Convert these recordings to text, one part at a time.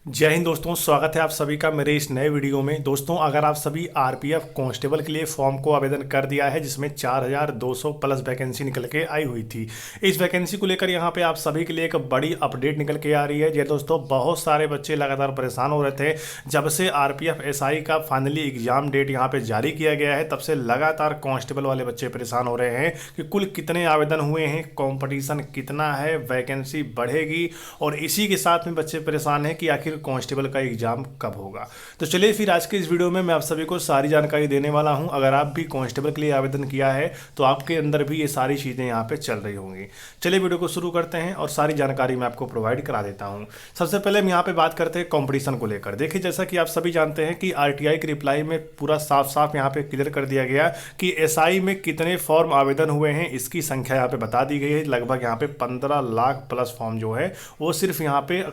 जय हिंद दोस्तों, स्वागत है आप सभी का मेरे इस नए वीडियो में। दोस्तों, अगर आप सभी आरपीएफ कांस्टेबल के लिए फॉर्म को आवेदन कर दिया है जिसमें 4200 प्लस वैकेंसी निकल के आई हुई थी, इस वैकेंसी को लेकर यहाँ पे आप सभी के लिए एक बड़ी अपडेट निकल के आ रही है। जी दोस्तों, बहुत सारे बच्चे लगातार परेशान हो रहे थे। जब से आरपीएफ एसआई का फाइनली एग्जाम डेट यहाँ पे जारी किया गया है, तब से लगातार कांस्टेबल वाले बच्चे परेशान हो रहे हैं कि कुल कितने आवेदन हुए हैं, कॉम्पिटिशन कितना है, वैकेंसी बढ़ेगी, और इसी के साथ में बच्चे परेशान हैं कि आखिर कांस्टेबल का एग्जाम कब होगा। तो चलिए फिर आज के इस वीडियो में मैं आप सभी को सारी जानकारी देने वाला हूं। अगर आप भी कांस्टेबल के लिए आवेदन किया है तो आपके अंदर भी ये सारी चीज़ें यहाँ पे चल रही होंगी। चलिए वीडियो को शुरू करते हैं और सारी जानकारी मैं आपको प्रोवाइड करा देता हूँ। सबसे पहले हम यहाँ पे बात करते हैं कॉम्पिटिशन को लेकर। देखिए, जैसा कि आप सभी जानते हैं कि आरटीआई के रिप्लाई में पूरा साफ साफ यहाँ पे क्लियर कर दिया गया कि एसआई में कितने फॉर्म आवेदन हुए हैं, इसकी संख्या यहाँ पे बता दी गई है। लगभग यहाँ पे 15 लाख प्लस फॉर्म जो है वो सिर्फ यहाँ पे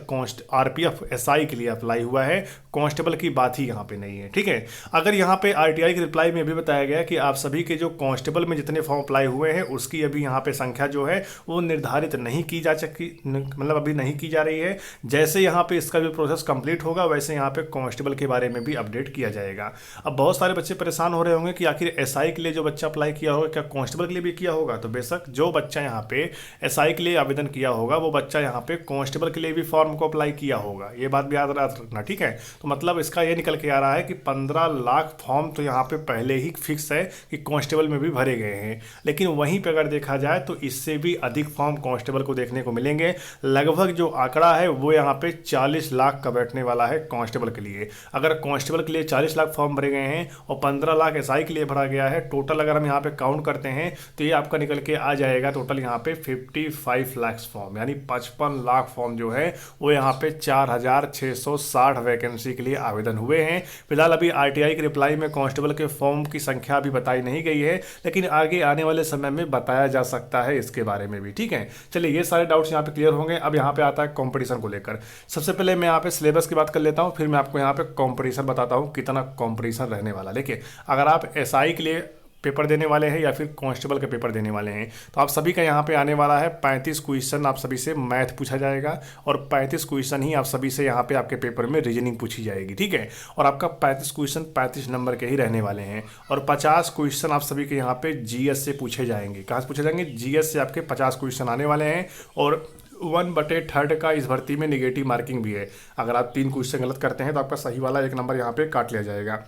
आरपीएफ एसआई के लिए अप्लाई हुआ है। कांस्टेबल की बात ही यहाँ पे नहीं है, ठीक है। अगर यहाँ पे आरटीआई के रिप्लाई में भी बताया गया कि आप सभी के जो कांस्टेबल में जितने फॉर्म अप्लाई हुए हैं उसकी अभी यहाँ पे संख्या जो है वो निर्धारित नहीं की जा सकी, मतलब अभी नहीं की जा रही है। जैसे यहाँ पे इसका भी प्रोसेस कंप्लीट होगा वैसे यहाँ पे कांस्टेबल के बारे में भी अपडेट किया जाएगा। अब बहुत सारे बच्चे परेशान हो रहे होंगे कि आखिर एसआई के लिए जो बच्चा अप्लाई किया होगा क्या कांस्टेबल के लिए भी किया होगा। तो बेशक जो बच्चा यहाँ पे एसआई के लिए आवेदन किया होगा वो बच्चा यहाँ पे कांस्टेबल के लिए भी फॉर्म को अप्लाई किया होगा, ये बात भी याद रखना, ठीक है। तो मतलब इसका ये निकल के आ रहा है कि 15 लाख फॉर्म तो यहाँ पे पहले ही फिक्स है कि कांस्टेबल में भी भरे गए हैं। लेकिन वहीं पे अगर देखा जाए तो इससे भी अधिक फॉर्म कांस्टेबल को देखने को मिलेंगे। लगभग जो आंकड़ा है वो यहाँ पे 40 लाख का बैठने वाला है कांस्टेबल के लिए। अगर कांस्टेबल के लिए 40 लाख फॉर्म भरे गए हैं और 15 लाख एसआई के लिए भरा गया है, टोटल अगर हम यहाँ पे काउंट करते हैं तो ये आपका निकल के आ जाएगा टोटल यहाँ पे 55 लाख फॉर्म, यानी 55 लाख फॉर्म जो है वो यहाँ पे 4660 वैकेंसी के लिए आवेदन हुए हैं। फिलहाल अभी आरटीआई के रिप्लाई में कांस्टेबल के फॉर्म की संख्या अभी बताई नहीं गई है, लेकिन आगे आने वाले समय में बताया जा सकता है इसके बारे में भी, ठीक है। चलिए, ये सारे डाउट्स यहाँ पे क्लियर होंगे। अब यहाँ पे आता है कंपटीशन को लेकर। सबसे पहले मैं यहाँ पे सिलेबस की बात कर लेता हूँ, फिर मैं आपको यहाँ पे कंपटीशन बताता हूँ कितना कंपटीशन रहने वाला। देखिए, अगर आप एसआई के लिए पेपर देने वाले हैं या फिर कांस्टेबल का पेपर देने वाले हैं तो आप सभी का यहाँ पे आने वाला है 35 क्वेश्चन आप सभी से मैथ पूछा जाएगा और 35 क्वेश्चन ही आप सभी से यहाँ पे आपके पेपर में रीजनिंग पूछी जाएगी, ठीक है। और आपका 35 क्वेश्चन 35 नंबर के ही रहने वाले हैं और 50 क्वेश्चन आप सभी के यहाँ पे जीएस से पूछे जाएंगे। कहाँ से पूछे जाएंगे? जीएस से आपके 50 क्वेश्चन आने वाले हैं और 1/3 का इस भर्ती में निगेटिव मार्किंग भी है। अगर आप 3 क्वेश्चन गलत करते हैं तो आपका सही वाला 1 नंबर यहाँ पे काट लिया जाएगा।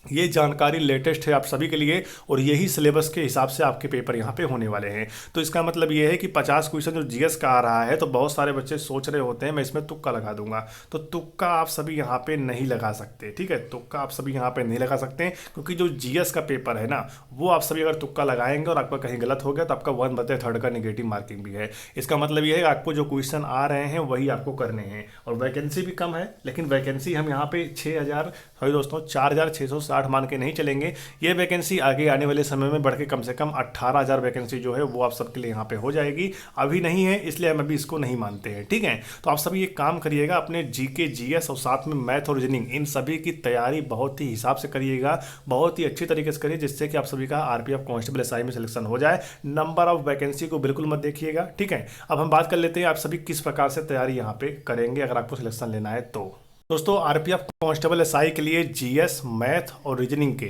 ये जानकारी लेटेस्ट है आप सभी के लिए और यही सिलेबस के हिसाब से आपके पेपर यहाँ पे होने वाले हैं। तो इसका मतलब ये है कि 50 क्वेश्चन जो जीएस का आ रहा है तो बहुत सारे बच्चे सोच रहे होते हैं मैं इसमें तुक्का लगा दूंगा, तो तुक्का आप सभी यहाँ पे नहीं लगा सकते, ठीक है। तुक्का आप सभी यहाँ पे नहीं लगा सकते क्योंकि जो जीएस का पेपर है ना वो आप सभी अगर तुक्का लगाएंगे और आपका कहीं गलत हो गया तो आपका 1/3 का निगेटिव मार्किंग भी है। इसका मतलब ये है कि आपको जो क्वेश्चन आ रहे हैं वही आपको करने हैं और वैकेंसी भी कम है, लेकिन वैकेंसी हम यहाँ पे 4660 मान के नहीं चलेंगे। ये वैकेंसी आगे आने वाले समय में बढ़ के कम से कम 18,000 वैकेंसी जो है वो आप सबके लिए यहाँ पे हो जाएगी। अभी नहीं है इसलिए हम अभी इसको नहीं मानते हैं, ठीक है। तो आप सभी ये काम करिएगा, अपने जीके जीएस और साथ में मैथ और रीजनिंग इन सभी की तैयारी बहुत ही हिसाब से करिएगा, बहुत ही अच्छी तरीके से करिए जिससे कि आप सभी का आरपीएफ कांस्टेबल एसआई में सिलेक्शन हो जाए। नंबर ऑफ वैकेंसी को बिल्कुल मत देखिएगा, ठीक है। अब हम बात कर लेते हैं आप सभी किस प्रकार से तैयारी यहाँ पे करेंगे अगर आपको सिलेक्शन लेना है तो। दोस्तों, आरपीएफ कांस्टेबल एसआई के लिए जीएस, मैथ और रीजनिंग के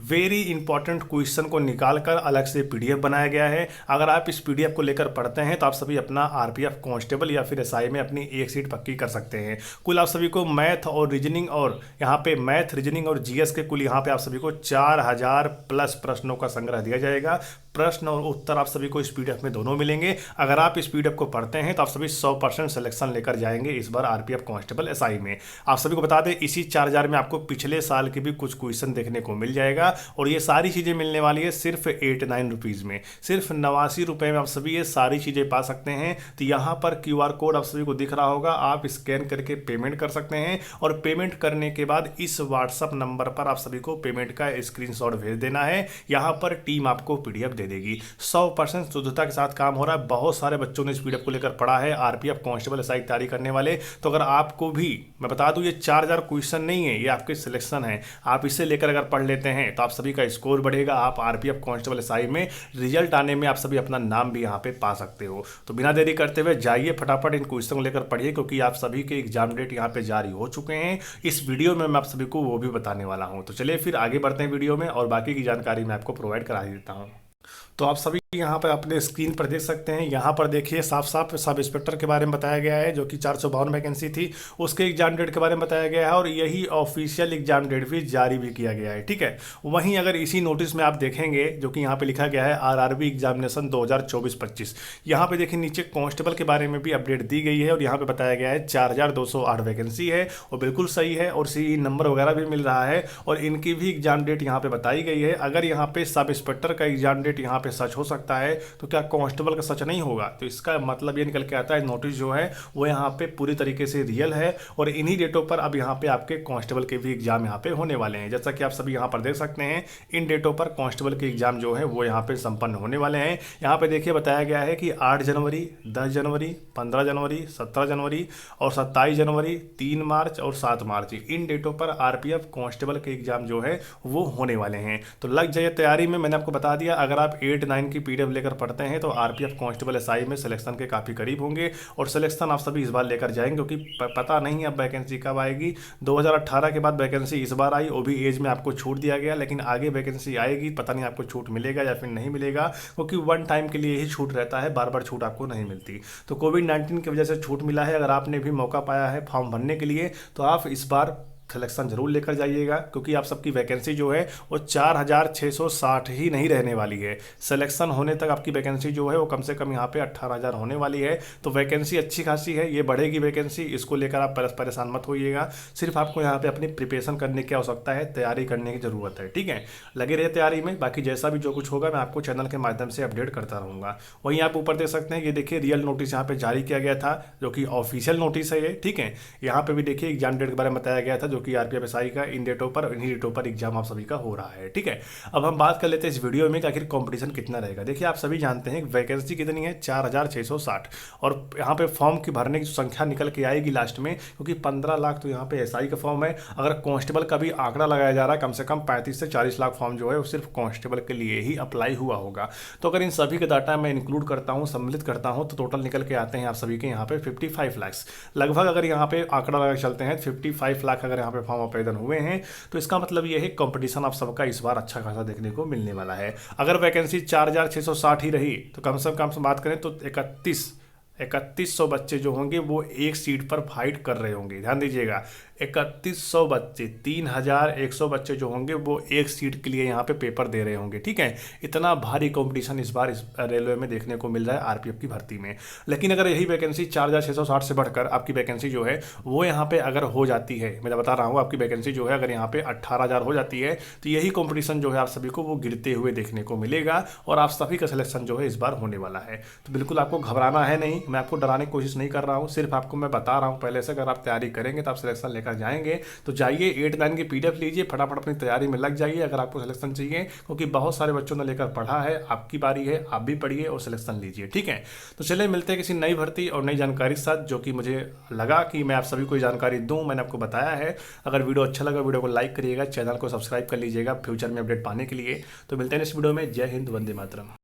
वेरी इंपॉर्टेंट क्वेश्चन को निकालकर अलग से पीडीएफ बनाया गया है। अगर आप इस पीडीएफ को लेकर पढ़ते हैं तो आप सभी अपना आरपीएफ कांस्टेबल या फिर एसआई में अपनी एक सीट पक्की कर सकते हैं। कुल आप सभी को मैथ और रीजनिंग और यहाँ पे मैथ, रीजनिंग और जीएस के कुल यहाँ पे आप सभी को 4000 प्लस प्रश्नों का संग्रह दिया जाएगा। प्रश्न और उत्तर आप सभी को इस पीडीएफ में दोनों मिलेंगे। अगर आप इस पीडीएफ को पढ़ते हैं तो आप सभी 100% सिलेक्शन लेकर जाएंगे इस बार आरपीएफ कांस्टेबल एसआई में। आप सभी को बता दें इसी 4000 में आपको पिछले साल के भी कुछ क्वेश्चन देखने को मिल जाएगा और ये सारी चीज़ें मिलने वाली है सिर्फ 89 रुपीज़ में, सिर्फ 89 रुपये में आप सभी ये सारी चीज़ें पा सकते हैं। तो यहाँ पर क्यूआर कोड आप सभी को दिख रहा होगा, आप स्कैन करके पेमेंट कर सकते हैं और पेमेंट करने के बाद इस व्हाट्सअप नंबर पर आप सभी को पेमेंट का स्क्रीनशॉट भेज देना है। यहाँ पर टीम आपको पीडीएफ दे देगी। 100% शुद्धता के साथ काम हो रहा है। बहुत सारे बच्चों ने इस पीडीएफ को लेकर पढ़ा है, आरपीएफ कांस्टेबल एसआई की तैयारी करने वाले। तो अगर आपको भी मैं बता दूं दूं ये 4000 क्वेश्चन नहीं है, ये आपके सिलेक्शन है। आप इसे लेकर अगर पढ़ लेते हैं तो आप सभी का स्कोर बढ़ेगा, आप आरपीएफ कांस्टेबल एसआई में रिजल्ट आने में आप सभी अपना नाम भी यहाँ पे पा सकते हो। तो बिना देरी करते हुए जाइए फटाफट इन क्वेश्चन को लेकर पढ़िए, क्योंकि आप सभी के एग्जाम डेट यहाँ पे जारी हो चुके हैं। इस वीडियो में मैं आप सभी को वो भी बताने वाला हूँ। तो चलिए फिर आगे बढ़ते हैं वीडियो में और बाकी की जानकारी मैं आपको प्रोवाइड करा देता हूँ। तो आप सभी यहाँ पर अपने स्क्रीन पर देख सकते हैं, यहाँ पर देखिए साफ साफ सब इंस्पेक्टर के बारे में बताया गया है जो कि 452 वैकेंसी थी, उसके एग्जाम डेट के बारे में बताया गया है और यही ऑफिशियल एग्जाम डेट भी जारी भी किया गया है। ठीक है, वहीं अगर इसी नोटिस में आप देखेंगे जो कि यहाँ पे लिखा गया है आरआरबी एग्जामिनेशन 2024-25, यहाँ पे देखिए नीचे कांस्टेबल के बारे में भी अपडेट दी गई है और यहाँ पे बताया गया है 4208 वैकेंसी है और बिल्कुल सही है और सी नंबर वगैरह भी मिल रहा है और इनकी भी एग्जाम डेट यहाँ पे बताई गई है। अगर यहाँ पे सब इंस्पेक्टर का एग्जाम डेट यहाँ पे सच हो सकता है तो क्या कांस्टेबल का सच नहीं होगा? तो इसका मतलब ये निकल के आता है नोटिस जो है वो यहाँ पे पूरी तरीके से रियल है और इन्हीं डेटों पर अब यहाँ पे आपके कांस्टेबल के भी एग्जाम यहाँ पे होने वाले हैं। जैसा कि आप सभी यहाँ पर देख सकते हैं, इन डेटों पर कांस्टेबल के एग्जाम जो है वो यहाँ पे संपन्न होने वाले हैं। यहाँ पे देखिए बताया गया है कि 8 जनवरी, 10 जनवरी, 15 जनवरी, 17 जनवरी और 27 जनवरी, 3 मार्च और 7 मार्च, इन डेटों पर आरपीएफ कांस्टेबल के एग्जाम जो है वो होने वाले हैं। तो लग जाइए तैयारी में। मैंने आपको बता दिया, अगर आप 8-9 की पीडीएफ लेकर पढ़ते हैं तो आरपीएफ कांस्टेबल एसआई में सिलेक्शन के काफ़ी करीब होंगे और सिलेक्शन आप सभी इस बार लेकर जाएंगे, क्योंकि पता नहीं अब वैकेंसी कब आएगी। 2018 के बाद वैकेंसी इस बार आई, वो भी एज में आपको छूट दिया गया, लेकिन आगे वैकेंसी आएगी, पता नहीं आपको छूट मिलेगा या फिर नहीं मिलेगा, क्योंकि वन टाइम के लिए ही छूट रहता है, बार बार छूट आपको नहीं मिलती। तो कोविड-19 की वजह से छूट मिला है। अगर आपने भी मौका पाया है फॉर्म भरने के लिए तो आप इस बार सिलेक्शन जरूर लेकर जाइएगा, क्योंकि आप सबकी वैकेंसी जो है वो 4660 ही नहीं रहने वाली है। सिलेक्शन होने तक आपकी वैकेंसी जो है वो कम से कम यहाँ पे 18000 होने वाली है। तो वैकेंसी अच्छी खासी है, ये बढ़ेगी वैकेंसी, इसको लेकर आप परेशान मत होइएगा। सिर्फ आपको यहाँ पे अपनी प्रिपरेशन करने की आवश्यकता है, तैयारी करने की ज़रूरत है। ठीक है, लगे रहे तैयारी में। बाकी जैसा भी जो कुछ होगा मैं आपको चैनल के माध्यम से अपडेट करता रहूँगा। वहीं आप ऊपर देख सकते हैं, ये देखिए रियल नोटिस यहाँ पे जारी किया गया था जो कि ऑफिशियल नोटिस है ये। ठीक है, यहाँ पे भी देखिए एग्जाम डेट के बारे में बताया गया था जो कि आरपीएफ एसआई का इन डेटों पर, इन्हीं डेटों पर एग्जाम आप सभी का हो रहा है। ठीक है, अब हम बात कर लेते हैं इस वीडियो में कि आखिर कंपटीशन कितना रहेगा। देखिए आप सभी जानते हैं वैकेंसी कितनी है, 4660 और यहाँ पे फॉर्म की भरने की संख्या निकल के आएगी लास्ट में, क्योंकि 15 लाख तो यहाँ पे एसआई का फॉर्म है। अगर कांस्टेबल का भी आंकड़ा लगाया जा रहा है, कम से कम 35 से 40 लाख फॉर्म जो है वो सिर्फ कांस्टेबल के लिए ही अप्लाई हुआ होगा। तो अगर इन सभी का डाटा मैं इंक्लूड करता हूँ, सम्मिलित करता हूँ, तो टोटल निकल के आते हैं आप सभी के यहाँ पे 55 लाख लगभग। अगर यहाँ पे आंकड़ा लगा चलते हैं 55 लाख अगर यहाँ पे फॉर्म आवेदन हुए हैं, तो इसका मतलब ये है कंपटीशन आप सबका इस बार अच्छा खासा देखने को मिलने वाला है। अगर वैकेंसी 4660 ही रही तो कम से कम बात करें तो 3100 बच्चे जो होंगे वो एक सीट पर फाइट कर रहे होंगे। ध्यान दीजिएगा, 3100 बच्चे, 3100 बच्चे जो होंगे वो एक सीट के लिए यहाँ पे पेपर दे रहे होंगे। ठीक है, इतना भारी कंपटीशन इस बार इस रेलवे में देखने को मिल रहा है आरपीएफ की भर्ती में। लेकिन अगर यही वैकेंसी 4660 से बढ़कर आपकी वैकेंसी जो है वो यहाँ पे अगर हो जाती है, मैं बता रहा हूँ आपकी वैकेंसी जो है अगर यहाँ पे 18000 हो जाती है, तो यही कॉम्पिटिशन जो है आप सभी को वो गिरते हुए देखने को मिलेगा और आप सभी का सिलेक्शन जो है इस बार होने वाला है। तो बिल्कुल आपको घबराना है नहीं, मैं आपको डराने की कोशिश नहीं कर रहा हूँ, सिर्फ आपको मैं बता रहा हूँ पहले से। अगर आप तैयारी करेंगे तो आप सिलेक्शन लेकर जाएंगे। तो जाइए 8-9 की पीडीएफ लीजिए, फटाफट अपनी तैयारी में लग जाइए अगर आपको सिलेक्शन चाहिए, क्योंकि बहुत सारे बच्चों ने लेकर पढ़ा है। आपकी बारी है, आप भी पढ़िए और सिलेक्शन लीजिए। ठीक है, तो चलिए मिलते हैं किसी नई भर्ती और नई जानकारी के साथ, जो कि मुझे लगा कि मैं आप सभी को जानकारी दूं, मैंने आपको बताया है। अगर वीडियो अच्छा लगा वीडियो को लाइक करिएगा, चैनल को सब्सक्राइब कर लीजिएगा फ्यूचर में अपडेट पाने के लिए। तो मिलते हैं इस वीडियो में। जय हिंद, वंदे मातरम।